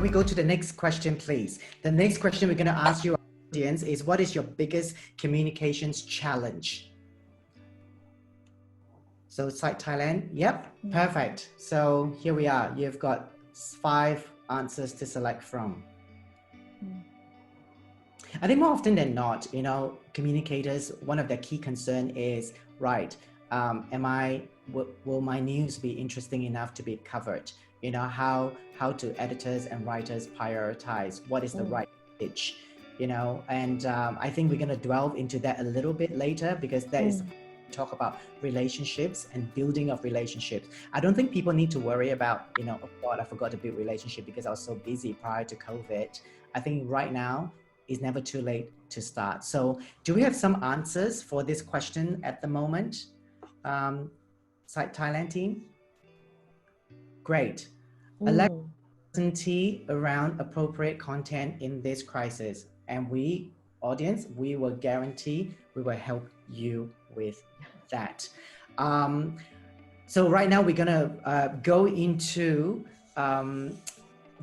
we go to the next question, please? The next question we're going to ask you, audience, is what is your biggest communications challenge? So site Thailand, yep, perfect. So here we are. You've got 5 answers to select from. I think more often than not, you know, communicators, one of their key concern is, right, will my news be interesting enough to be covered? You know, how do editors and writers prioritize what is the right pitch, you know? And I think we're going to delve into that a little bit later, because that is talk about relationships and building of relationships. I don't think people need to worry about, you know, oh God, I forgot to build relationship because I was so busy prior to COVID. I think right now it's never too late to start. So do we have some answers for this question at the moment? Site Thailand team? Great. Uncertainty around appropriate content in this crisis. And we, audience, we will guarantee we will help you with that. So right now we're gonna go into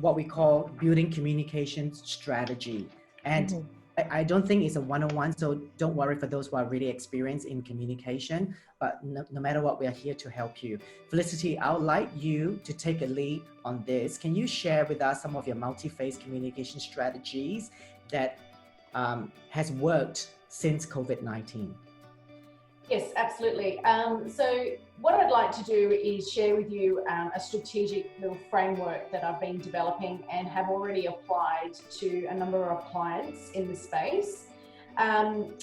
what we call building communication strategy. And I don't think it's a one-on-one, so don't worry for those who are really experienced in communication, but no matter what, we are here to help you. Felicity, I would like you to take a lead on this. Can you share with us some of your multi-phase communication strategies that has worked since COVID-19? Yes, absolutely. So what I'd like to do is share with you a strategic little framework that I've been developing and have already applied to a number of clients in the space. And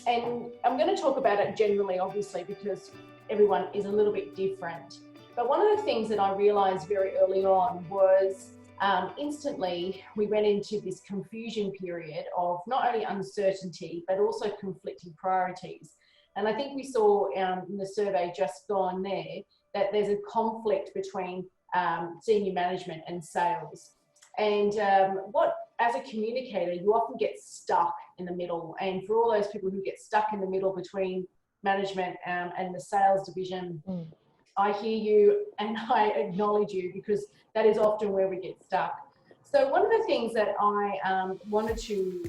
I'm going to talk about it generally, obviously, because everyone is a little bit different. But one of the things that I realized very early on was instantly we went into this confusion period of not only uncertainty, but also conflicting priorities. And I think we saw in the survey just gone there that there's a conflict between senior management and sales. And as a communicator, you often get stuck in the middle. And for all those people who get stuck in the middle between management and the sales division, I hear you and I acknowledge you, because that is often where we get stuck. So one of the things that I wanted to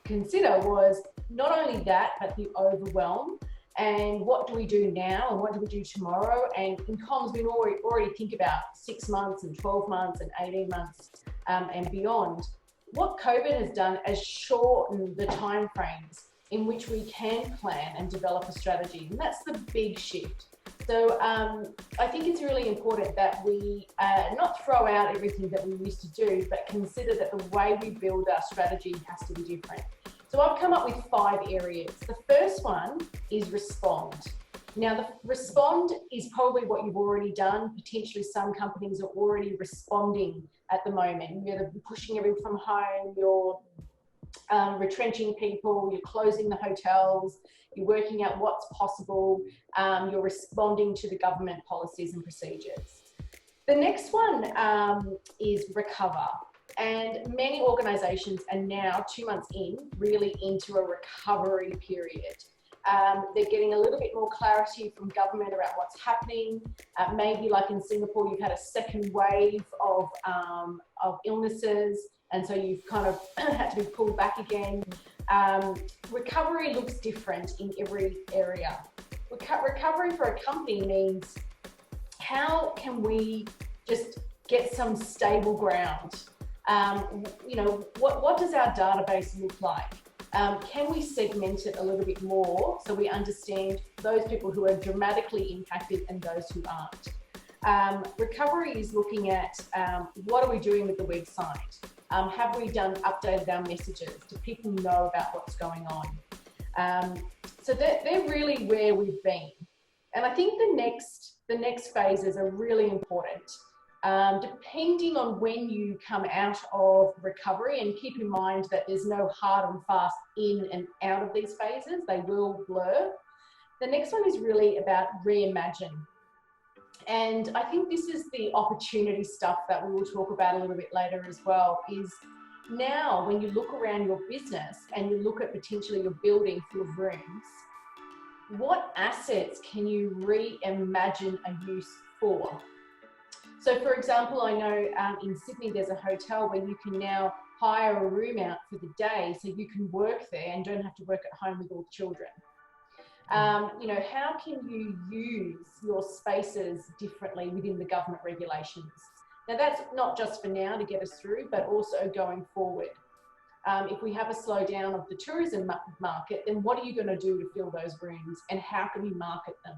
consider was not only that, but the overwhelm, and what do we do now and what do we do tomorrow? And in comms, we already think about 6 months and 12 months and 18 months and beyond. What COVID has done is shortened the timeframes in which we can plan and develop a strategy, and that's the big shift. So I think it's really important that we not throw out everything that we used to do, but consider that the way we build our strategy has to be different. So I've come up with 5 areas. The first one is respond. Now, the respond is probably what you've already done. Potentially some companies are already responding at the moment. You're pushing everything from home, you're retrenching people, you're closing the hotels, you're working out what's possible, you're responding to the government policies and procedures. The next one is recover. And many organisations are now 2 months in, really into a recovery period. They're getting a little bit more clarity from government about what's happening. Maybe like in Singapore, you've had a second wave of illnesses, and so you've kind of had to be pulled back again. Recovery looks different in every area. Recovery for a company means, how can we just get some stable ground? You know, what does our database look like? Can we segment it a little bit more so we understand those people who are dramatically impacted and those who aren't? Recovery is looking at what are we doing with the website? Have we updated our messages? Do people know about what's going on? So they're really where we've been. And I think the next phases are really important. Depending on when you come out of recovery, and keep in mind that there's no hard and fast in and out of these phases, they will blur. The next one is really about reimagine. And I think this is the opportunity stuff that we will talk about a little bit later as well, is now when you look around your business and you look at potentially your building full of rooms, what assets can you reimagine a use for? So for example, I know in Sydney, there's a hotel where you can now hire a room out for the day so you can work there and don't have to work at home with all the children. You know, how can you use your spaces differently within the government regulations? Now, that's not just for now to get us through, but also going forward. If we have a slowdown of the tourism market, then what are you going to do to fill those rooms, and how can we market them?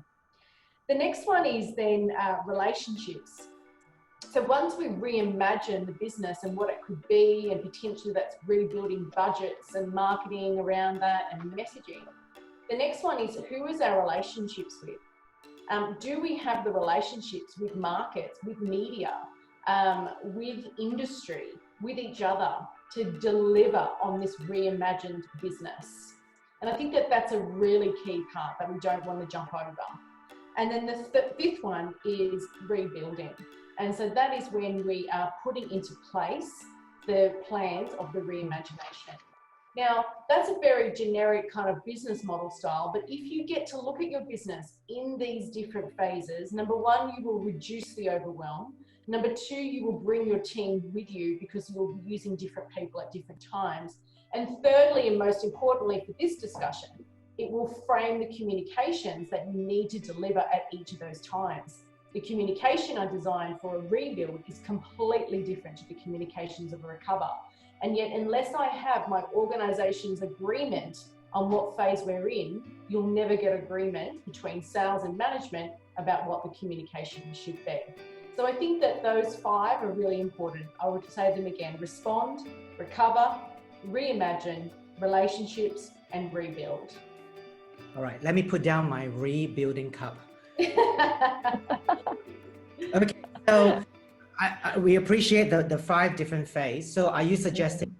The next one is then relationships. So once we reimagine the business and what it could be, and potentially that's rebuilding budgets and marketing around that and messaging, the next one is, who is our relationships with? Do we have the relationships with markets, with media, with industry, with each other to deliver on this reimagined business? And I think that that's a really key part that we don't want to jump over. And then the fifth one is rebuilding. And so that is when we are putting into place the plans of the reimagination. Now, that's a very generic kind of business model style, but if you get to look at your business in these different phases, number one, you will reduce the overwhelm. Number two, you will bring your team with you because you'll be using different people at different times. And thirdly, and most importantly for this discussion, it will frame the communications that you need to deliver at each of those times. The communication I designed for a rebuild is completely different to the communications of a recover. And yet, unless I have my organization's agreement on what phase we're in, you'll never get agreement between sales and management about what the communication should be. So I think that those 5 are really important. I would say them again: respond, recover, reimagine, relationships, and rebuild. All right, let me put down my rebuilding cup. Okay, so we appreciate the 5 different phases. So are you suggesting,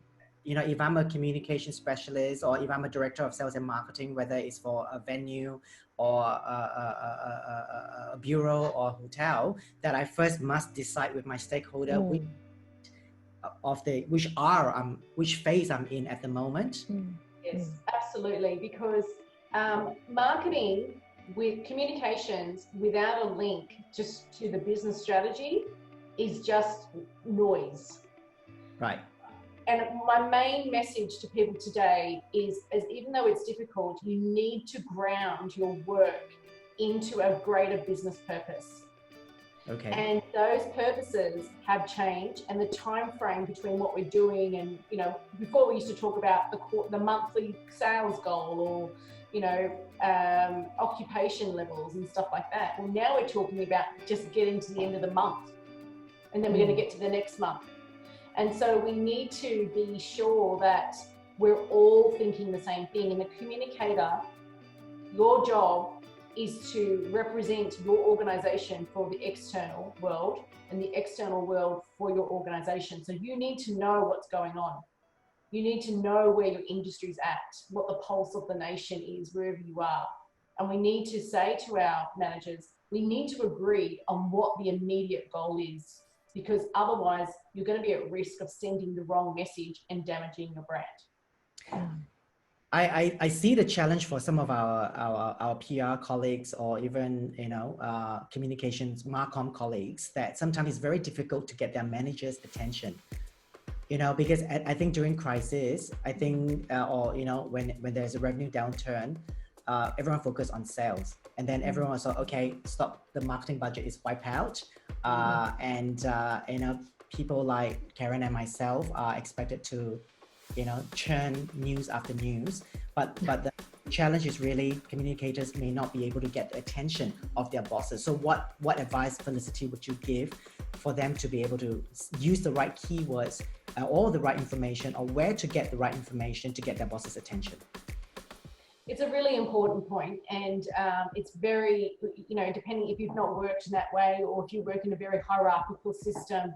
you know, if I'm a communication specialist or if I'm a director of sales and marketing, whether it's for a venue or a bureau or hotel, that I first must decide with my stakeholder which phase I'm in at the moment? Yes, absolutely. Because marketing with communications without a link just to the business strategy is just noise. Right. And my main message to people today is even though it's difficult, you need to ground your work into a greater business purpose. Okay. And those purposes have changed, and the time frame between what we're doing, and, you know, before we used to talk about the monthly sales goal, or, you know, occupation levels and stuff like that. Well, now we're talking about just getting to the end of the month, and then we're going to get to the next month. And so we need to be sure that we're all thinking the same thing. And the communicator, your job is to represent your organization for the external world, and the external world for your organization. So you need to know what's going on. You need to know where your industry's at, what the pulse of the nation is, wherever you are. And we need to say to our managers, we need to agree on what the immediate goal is, because otherwise you're going to be at risk of sending the wrong message and damaging your brand. I see the challenge for some of our PR colleagues, or even, you know, communications Marcom colleagues, that sometimes it's very difficult to get their managers' attention. You know, because I think during crisis, I think, or, you know, when there's a revenue downturn, everyone focus on sales, and then everyone was like, okay, stop, the marketing budget is wiped out, and you know, people like Karen and myself are expected to, you know, churn news after news, but the challenge is really communicators may not be able to get the attention of their bosses. So what advice, Felicity, would you give for them to be able to use the right keywords or the right information, or where to get the right information to get their boss's attention? It's a really important point, and it's very, you know, depending if you've not worked in that way, or if you work in a very hierarchical system,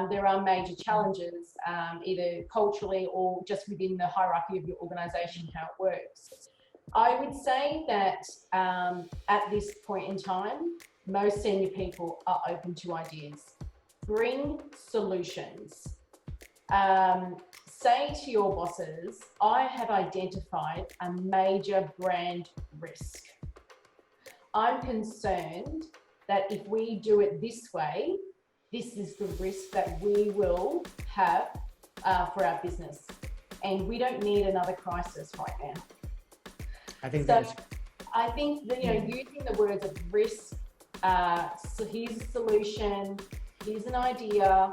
there are major challenges, either culturally or just within the hierarchy of your organization, how it works. I would say that at this point in time, most senior people are open to ideas. Bring solutions. Say to your bosses, I have identified a major brand risk. I'm concerned that if we do it this way, this is the risk that we will have for our business. And we don't need another crisis right now. I think so that's... I think that, using the words of risk, so here's a solution, here's an idea,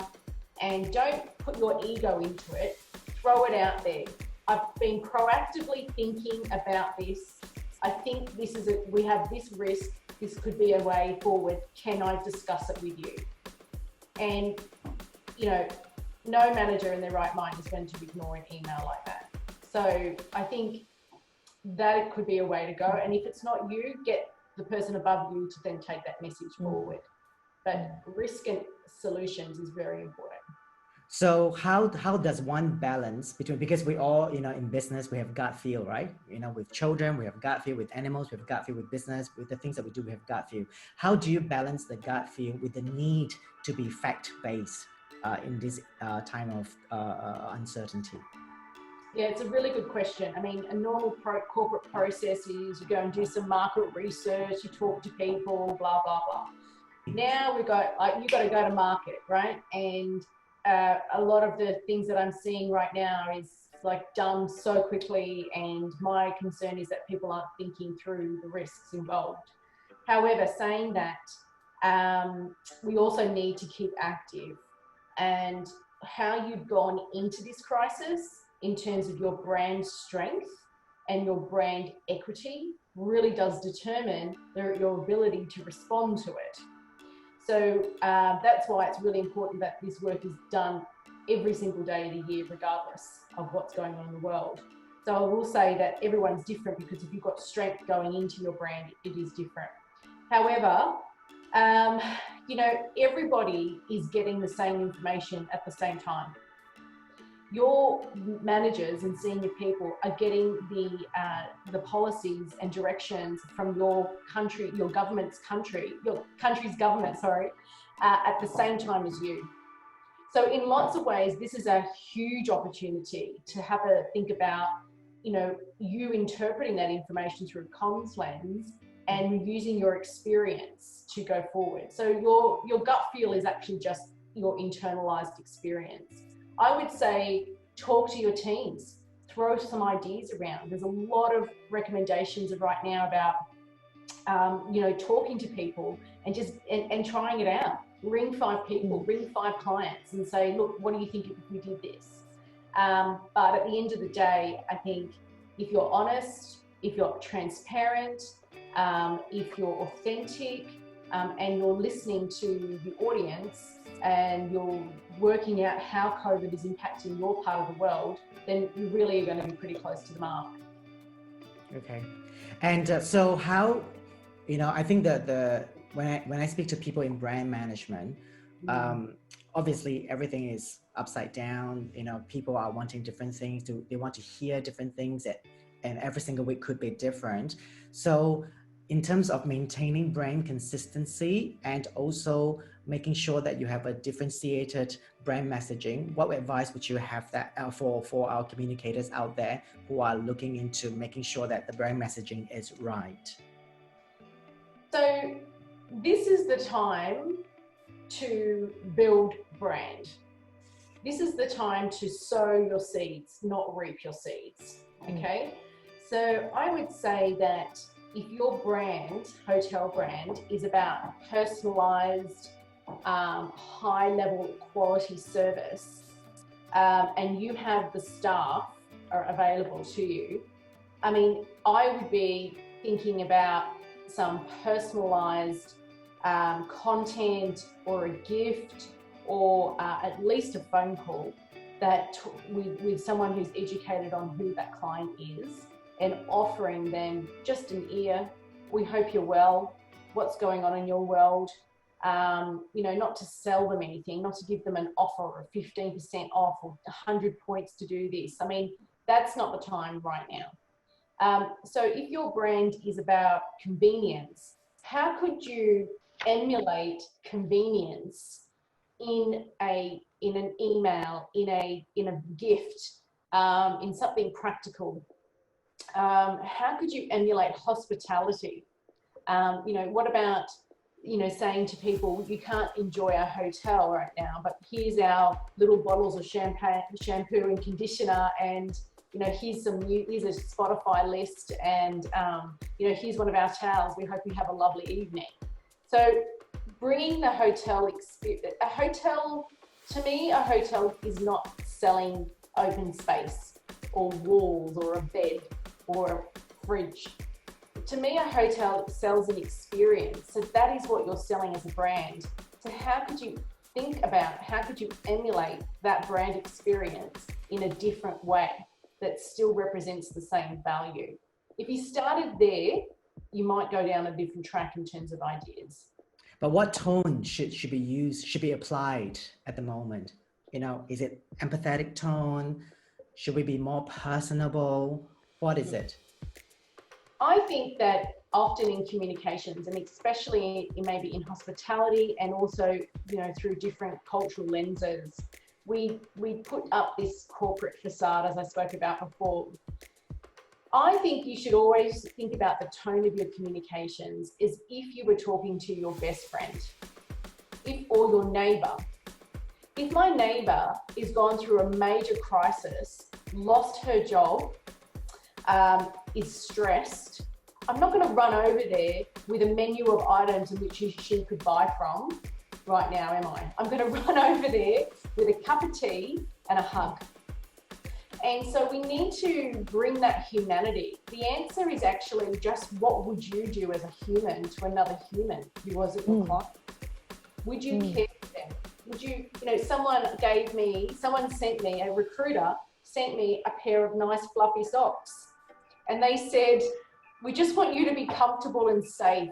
and don't put your ego into it, throw it out there. I've been proactively thinking about this. I think we have this risk, this could be a way forward, can I discuss it with you? And, no manager in their right mind is going to ignore an email like that. So I think that it could be a way to go. And if it's not you, get the person above you to then take that message forward. But risk and solutions is very important. So how does one balance between, because we all, in business, we have gut feel, right? With children, we have gut feel; with animals, we have gut feel; with business, with the things that we do, we have gut feel. How do you balance the gut feel with the need to be fact-based in this time of uncertainty? Yeah, it's a really good question. I mean, a normal corporate process is you go and do some market research, you talk to people, blah, blah, blah. Now we've got, you've got to go to market, right? And a lot of the things that I'm seeing right now is done so quickly, and my concern is that people aren't thinking through the risks involved. However, saying that, we also need to keep active, and how you've gone into this crisis in terms of your brand strength and your brand equity really does determine your ability to respond to it. So that's why it's really important that this work is done every single day of the year, regardless of what's going on in the world. So I will say that everyone's different, because if you've got strength going into your brand, it is different. However, everybody is getting the same information at the same time. Your managers and senior people are getting the policies and directions from your country's government, at the same time as you. So in lots of ways, this is a huge opportunity to have a think about, you interpreting that information through a comms lens and using your experience to go forward. So your gut feel is actually just your internalized experience. I would say talk to your teams, throw some ideas around. There's a lot of recommendations right now about, talking to people and trying it out. Ring 5 people, ring 5 clients and say, look, what do you think if we did this? But at the end of the day, I think if you're honest, if you're transparent, if you're authentic, and you're listening to the audience, and you're working out how COVID is impacting your part of the world, then you really are going to be pretty close to the mark. Okay. And so how, I think that when I speak to people in brand management, obviously everything is upside down. People are wanting different things. They want to hear different things, and every single week could be different. So in terms of maintaining brand consistency and also making sure that you have a differentiated brand messaging, what advice would you have that for our communicators out there who are looking into making sure that the brand messaging is right? So this is the time to build brand. This is the time to sow your seeds, not reap your seeds. Okay. So I would say that if your brand, hotel brand, is about personalized, high-level quality service, and you have the staff are available to you, I mean, I would be thinking about some personalized content or a gift, or at least a phone call that with someone who's educated on who that client is, and offering them just an ear. We hope you're well. What's going on in your world? Not to sell them anything, not to give them an offer or 15% off or 100 points to do this. I mean, that's not the time right now. So if your brand is about convenience, how could you emulate convenience in an email, in a gift, in something practical? How could you emulate hospitality? What about saying to people, you can't enjoy our hotel right now, but here's our little bottles of shampoo and conditioner, and here's a Spotify list, and here's one of our towels. We hope you have a lovely evening. So bringing the hotel experience, to me, a hotel is not selling open space or walls or a bed or a fridge. To me, a hotel sells an experience. So that is what you're selling as a brand. So how could you emulate that brand experience in a different way that still represents the same value? If you started there, you might go down a different track in terms of ideas. But what tone should be used, should be applied at the moment? Is it empathetic tone? Should we be more personable? What is it? I think that often in communications, and especially maybe in hospitality, and also through different cultural lenses, we put up this corporate facade, as I spoke about before. I think you should always think about the tone of your communications as if you were talking to your best friend, or your neighbour. If my neighbour is gone through a major crisis, lost her job, is stressed, I'm not going to run over there with a menu of items in which she could buy from right now, am I? I'm going to run over there with a cup of tea and a hug. And so we need to bring that humanity. The answer is actually just, what would you do as a human to another human who wasn't your client? Would you care for them? Would you, a recruiter sent me a pair of nice fluffy socks. And they said, we just want you to be comfortable and safe.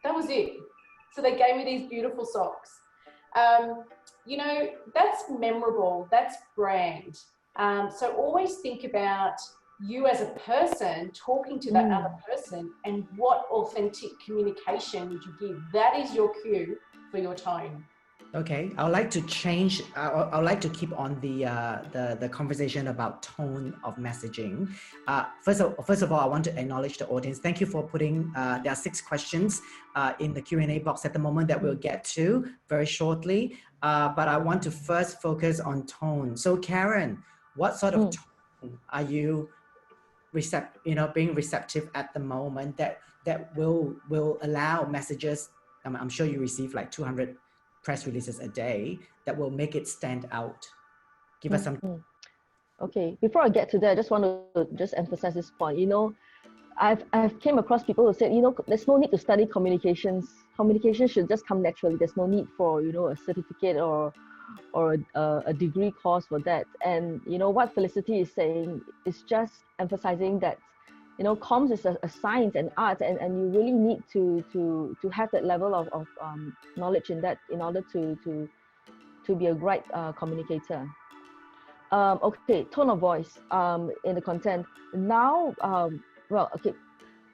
That was it. So they gave me these beautiful socks. That's memorable, that's brand. So always think about you as a person talking to that other person, and what authentic communication would you give? That is your cue for your tone. Okay, I would like to change. I would like to keep on the conversation about tone of messaging. First of all, I want to acknowledge the audience. Thank you for putting. There are 6 questions in the Q&A box at the moment that we'll get to very shortly. But I want to first focus on tone. So Karen, what sort of tone are you being receptive at the moment that will allow messages? I'm sure you receive like 200 press releases a day that will make it stand out. Give us some. Okay, before I get to that, I just want to just emphasize this point. I've came across people who said, there's no need to study communications. Communication should just come naturally. There's no need for, a certificate or a degree course for that. And what Felicity is saying is just emphasizing that comms is a science and art, and you really need to have that level of knowledge in that in order to be a great communicator. Okay, tone of voice in the content. Now,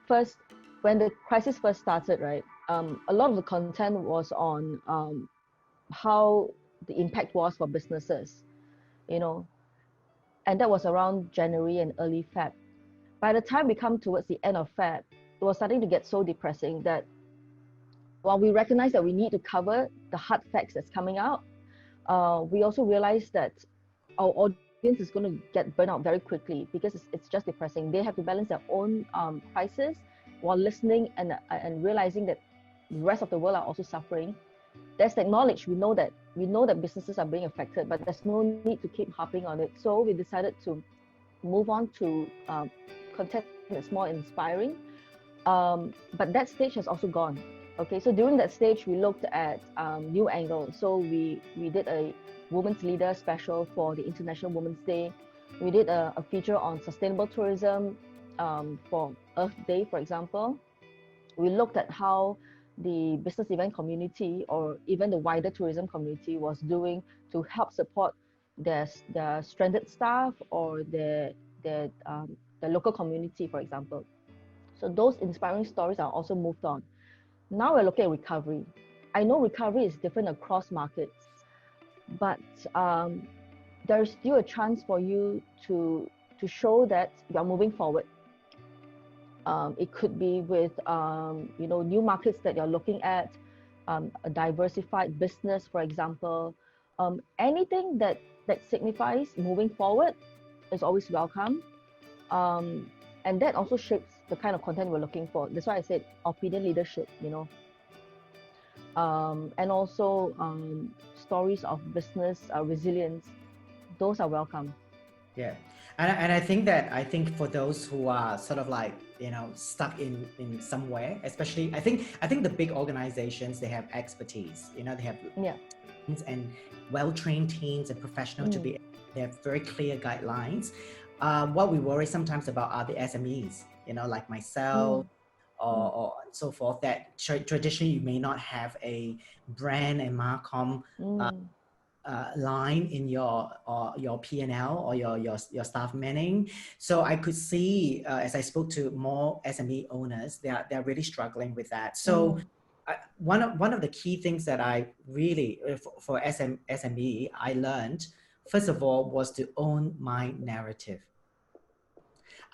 first, when the crisis first started, right, a lot of the content was on how the impact was for businesses, and that was around January and early Feb. By the time we come towards the end of Feb, it was starting to get so depressing that while we recognize that we need to cover the hard facts that's coming out, we also realize that our audience is going to get burnt out very quickly because it's just depressing. They have to balance their own crisis while listening and realizing that the rest of the world are also suffering. There's that knowledge. We know that businesses are being affected, but there's no need to keep harping on it. So we decided to move on to content that's more inspiring, but that stage has also gone. Okay, so during that stage we looked at new angles. So we did a Women's Leader special for the International Women's Day. We did a feature on sustainable tourism for Earth Day, for example. We looked at how the business event community or even the wider tourism community was doing to help support their stranded staff or the local community, for example. So those inspiring stories are also moved on. Now we're looking at recovery. I know recovery is different across markets, but there is still a chance for you to show that you are moving forward. It could be with, new markets that you're looking at, a diversified business, for example. Anything that signifies moving forward is always welcome. And that also shapes the kind of content we're looking for. That's why I said opinion leadership, and also stories of business resilience. Those are welcome. Yeah. And I think for those who are sort of like, stuck in somewhere, especially, I think the big organizations, they have expertise, they have teams and well-trained teams and professionals they have very clear guidelines. What we worry sometimes about are the SMEs, like myself, or so forth, that traditionally you may not have a brand and marcom line in your P&L or your staff manning. So I could see, as I spoke to more SME owners, they're really struggling with that. So one of the key things that I really for SME I learned, first of all, was to own my narrative.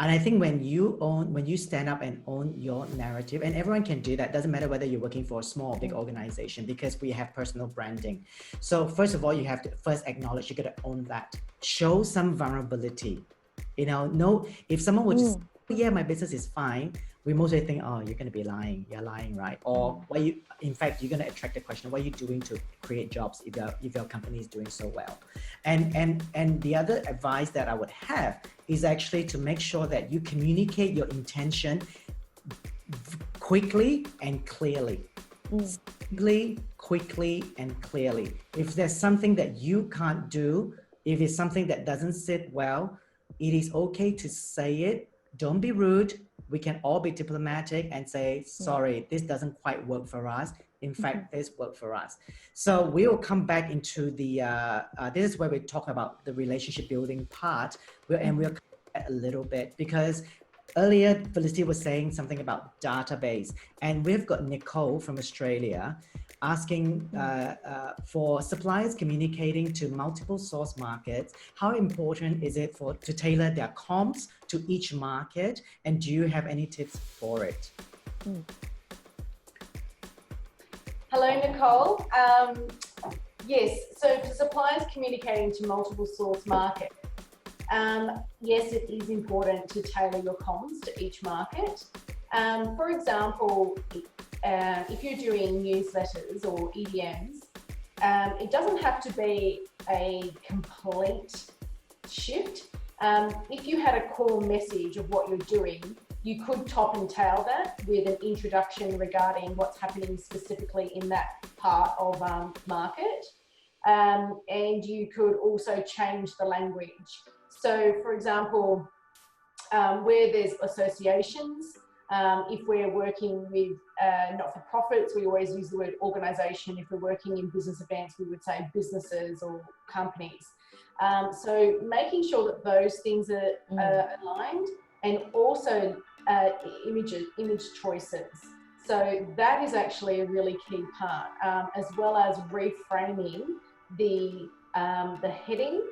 And I think when you stand up and own your narrative, and everyone can do that, doesn't matter whether you're working for a small or big organization, because we have personal branding. So first of all, you have to first acknowledge, you got to own that. Show some vulnerability. If someone would just, yeah, my business is fine, we mostly think, oh, you're going to be lying. You're lying, right? Or in fact, you're going to attract the question, what are you doing to create jobs if your company is doing so well? And the other advice that I would have is actually to make sure that you communicate your intention quickly and clearly. Simply, quickly, and clearly. If there's something that you can't do, if it's something that doesn't sit well, it is okay to say it. Don't be rude. We can all be diplomatic and say, sorry, this doesn't quite work for us. In fact, this worked for us. So we will come back into the, this is where we talk about the relationship building part. And we'll come back a little bit, because earlier Felicity was saying something about database, and we've got Nicole from Australia asking for suppliers communicating to multiple source markets. How important is it to tailor their comms to each market? And do you have any tips for it? Hello, Nicole. Yes, so for suppliers communicating to multiple source markets, yes, it is important to tailor your comms to each market. For example, if you're doing newsletters or EDMs, it doesn't have to be a complete shift. If you had a core message of what you're doing, you could top and tail that with an introduction regarding what's happening specifically in that part of market. And you could also change the language. So, for example, where there's associations, if we're working with not-for-profits, we always use the word organisation. If we're working in business events, we would say businesses or companies. So making sure that those things are aligned, and also image choices. So that is actually a really key part, as well as reframing the heading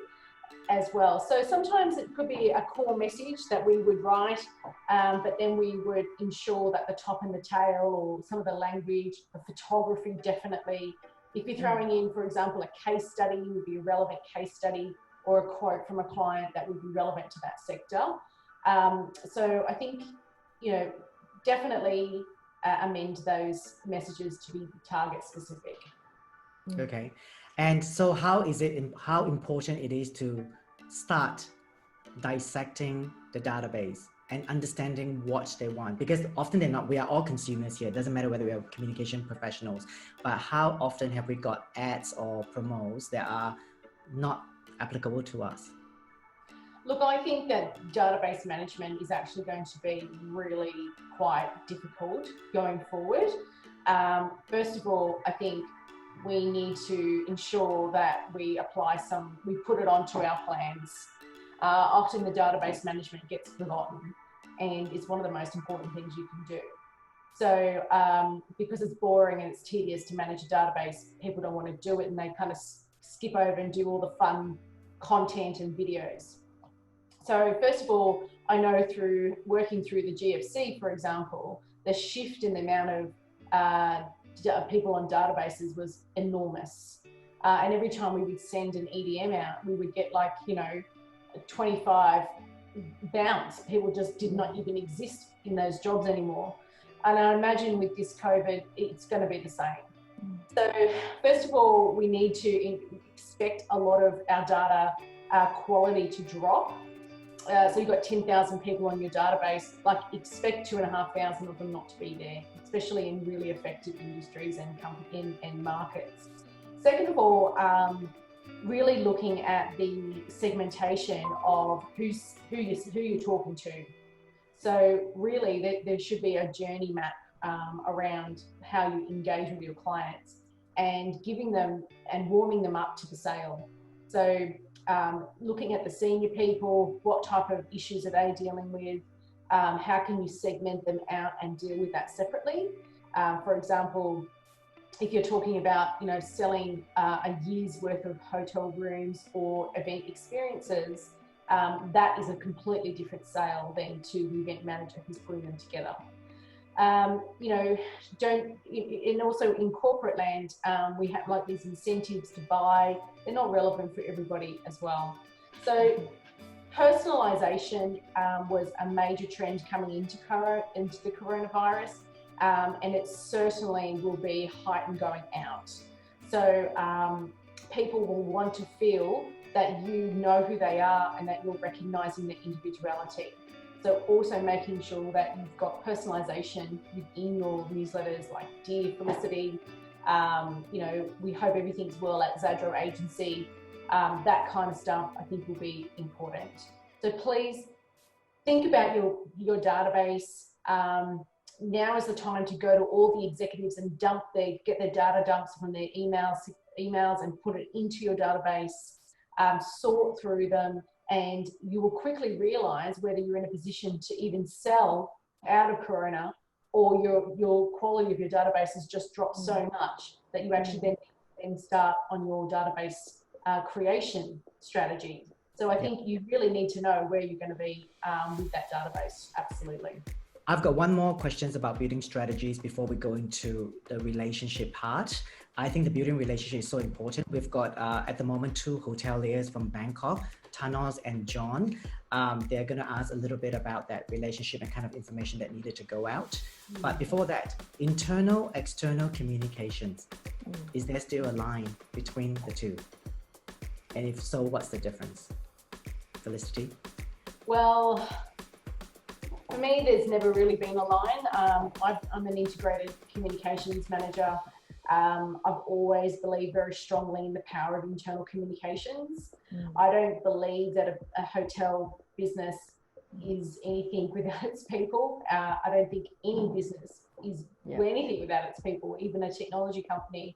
as well. So sometimes it could be a core message that we would write, but then we would ensure that the top and the tail, or some of the language, the photography, definitely. If you're throwing in, for example, a case study, would be a relevant case study, or a quote from a client that would be relevant to that sector. So I think, definitely amend those messages to be target specific. Okay. And so how important it is to start dissecting the database and understanding what they want? Because often we are all consumers here. It doesn't matter whether we are communication professionals, but how often have we got ads or promos that are not applicable to us? Look, I think that database management is actually going to be really quite difficult going forward. First of all, I think we need to ensure that we put it onto our plans. Often the database management gets forgotten, and it's one of the most important things you can do. So because it's boring and it's tedious to manage a database, people don't want to do it, and they kind of skip over and do all the fun content and videos. So first of all, I know through working through the GFC, for example, the shift in the amount of people on databases was enormous. And every time we would send an EDM out, we would get 25 bounce. People just did not even exist in those jobs anymore. And I imagine with this COVID, it's going to be the same. So first of all, we need to expect a lot of our data quality to drop. So you've got 10,000 people on your database, expect 2,500 of them not to be there, especially in really affected industries and markets. Second of all, really looking at the segmentation of who you're talking to. So really there should be a journey map around how you engage with your clients and giving them and warming them up to the sale. So looking at the senior people, what type of issues are they dealing with? How can you segment them out and deal with that separately? For example, if you're talking about, selling a year's worth of hotel rooms or event experiences, that is a completely different sale than to the event manager who's putting them together. And also in corporate land, we have these incentives to buy. They're not relevant for everybody as well. So personalization was a major trend coming into the coronavirus, and it certainly will be heightened going out. So people will want to feel that you know who they are and that you're recognizing their individuality. So also making sure that you've got personalization within your newsletters, like Dear Felicity, we hope everything's well at Zadro Agency. That kind of stuff I think will be important. So please think about your database. Now is the time to go to all the executives and get their data dumps from their emails and put it into your database, sort through them, and you will quickly realize whether you're in a position to even sell out of Corona, or your quality of your database has just dropped so much that you actually then start on your database creation strategy. So I think you really need to know where you're going to be with that database. Absolutely. I've got one more questions about building strategies before we go into the relationship part. I think the building relationship is so important. We've got at the moment 2 hoteliers from Bangkok, Thanos and John. They're going to ask a little bit about that relationship and kind of information that needed to go out. But before that, internal, external communications. Is there still a line between the two? And if so, what's the difference? Felicity? Well, for me, there's never really been a line. I'm an integrated communications manager. I've always believed very strongly in the power of internal communications. I don't believe that a hotel business is anything without its people. I don't think any business is anything without its people, even a technology company.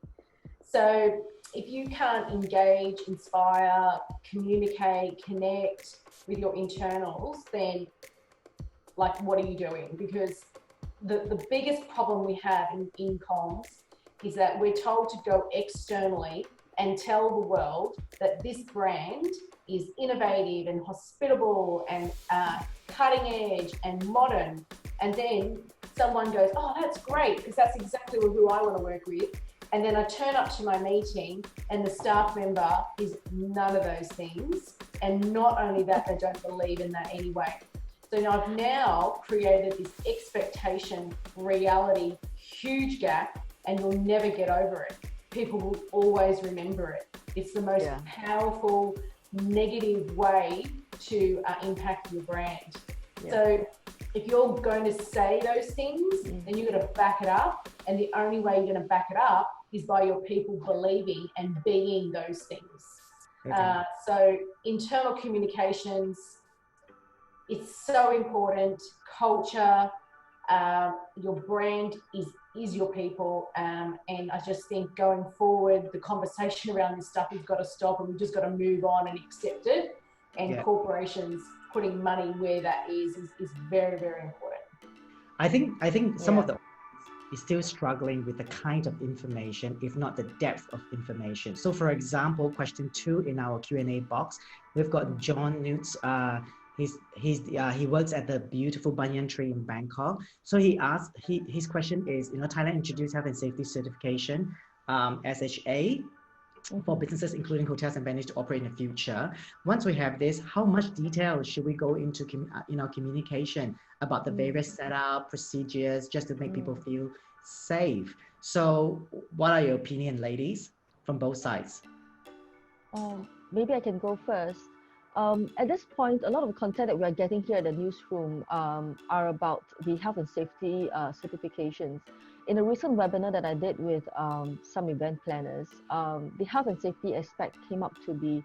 So if you can't engage, inspire, communicate, connect with your internals, then what are you doing? Because the biggest problem we have in comms is that we're told to go externally and tell the world that this brand is innovative and hospitable and cutting edge and modern. And then someone goes, oh, that's great, because that's exactly who I want to work with. And then I turn up to my meeting and the staff member is none of those things. And not only that, they don't believe in that anyway. So now I've now created this expectation, reality, huge gap, and you'll never get over it. People will always remember it. It's the most powerful, negative way to impact your brand. So if you're going to say those things, then you've got to back it up. And the only way you're going to back it up is by your people believing and being those things. So internal communications, it's so important. Culture, your brand is your people. And I just think going forward, the conversation around this stuff has got to stop, and we've just got to move on and accept it. And corporations putting money where that is very, very important. I think some of the is still struggling with the kind of information, if not the depth of information. So for example, question 2 in our Q&A box, we've got John Newts. He works at the beautiful banyan tree in Bangkok. So he asked, his question is, Thailand introduced health and safety certification, SHA, for businesses including hotels and venues to operate in the future. Once we have this, how much detail should we go into communication about the various setup procedures just to make people feel safe? So what are your opinion, ladies, from both sides? Maybe I can go first. At this point, a lot of the content that we are getting here at the newsroom are about the health and safety certifications. In a recent webinar that I did with some event planners, the health and safety aspect came up to be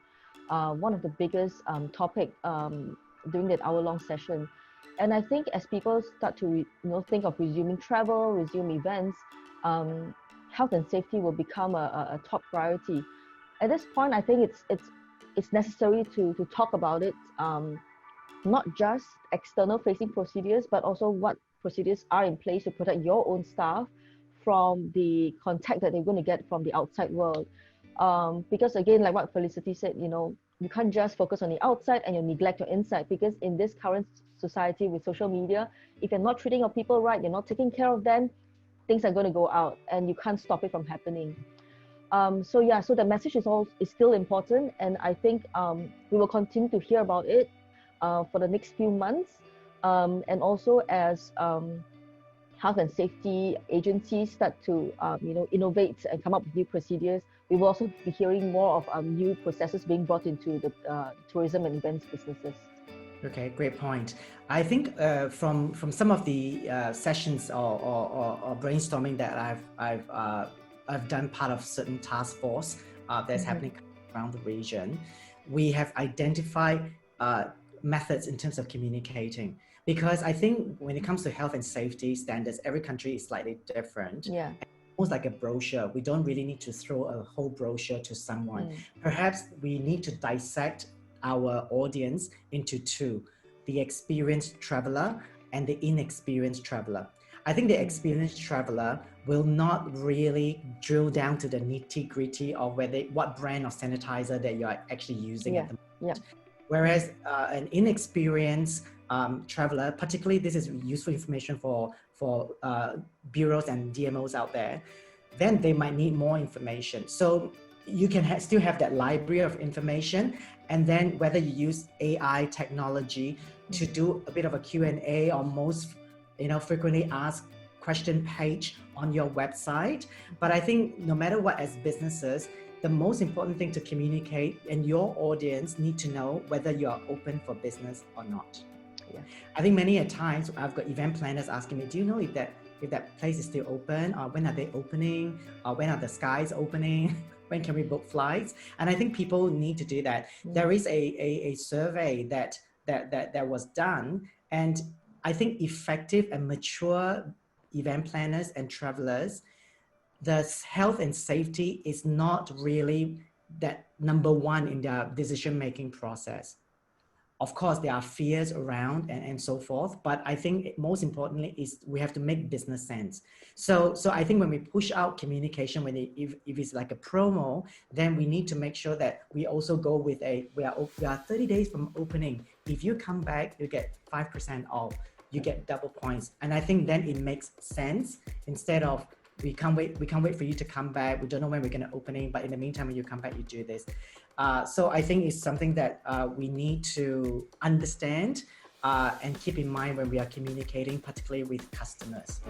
one of the biggest topic during that hour-long session. And I think as people start to think of resuming travel, resume events, health and safety will become a top priority. At this point, I think it's necessary to talk about it, not just external facing procedures, but also what procedures are in place to protect your own staff from the contact that they're going to get from the outside world. Because again, like what Felicity said, you can't just focus on the outside and you neglect your inside, because in this current society with social media, if you're not treating your people right, you're not taking care of them, things are going to go out and you can't stop it from happening. So the message is still important, and I think we will continue to hear about it for the next few months, and also as health and safety agencies start to innovate and come up with new procedures, we will also be hearing more of new processes being brought into the tourism and events businesses. Okay, great point. I think from some of the sessions or brainstorming that I've done part of certain task force that's happening around the region, we have identified methods in terms of communicating. Because I think when it comes to health and safety standards, every country is slightly different. Yeah. Almost like a brochure. We don't really need to throw a whole brochure to someone. Perhaps we need to dissect our audience into two: the experienced traveler and the inexperienced traveler. I think the experienced traveler will not really drill down to the nitty-gritty of what brand of sanitizer that you're actually using at the moment. Whereas an inexperienced traveler, particularly this is useful information for bureaus and DMOs out there, then they might need more information. So you can still have that library of information, and then whether you use AI technology to do a bit of a Q&A or most frequently asked question page on your website. But I think no matter what, as businesses, the most important thing to communicate, and your audience need to know whether you are open for business or not. I think many a times I've got event planners asking me, do you know if that place is still open, or when are they opening, or when are the skies opening, when can we book flights? And I think people need to do that. There is a survey that was done, and I think effective and mature event planners and travelers, the health and safety is not really that number one in their decision-making process. Of course, there are fears around and so forth, but I think most importantly is we have to make business sense. So I think when we push out communication, if it's like a promo, then we need to make sure that we also go with we are 30 days from opening. If you come back, you get 5% off, you get double points. And I think then it makes sense, instead of we can't wait for you to come back. We don't know when we're going to opening, but in the meantime, when you come back, you do this. So I think it's something that we need to understand and keep in mind when we are communicating, particularly with customers.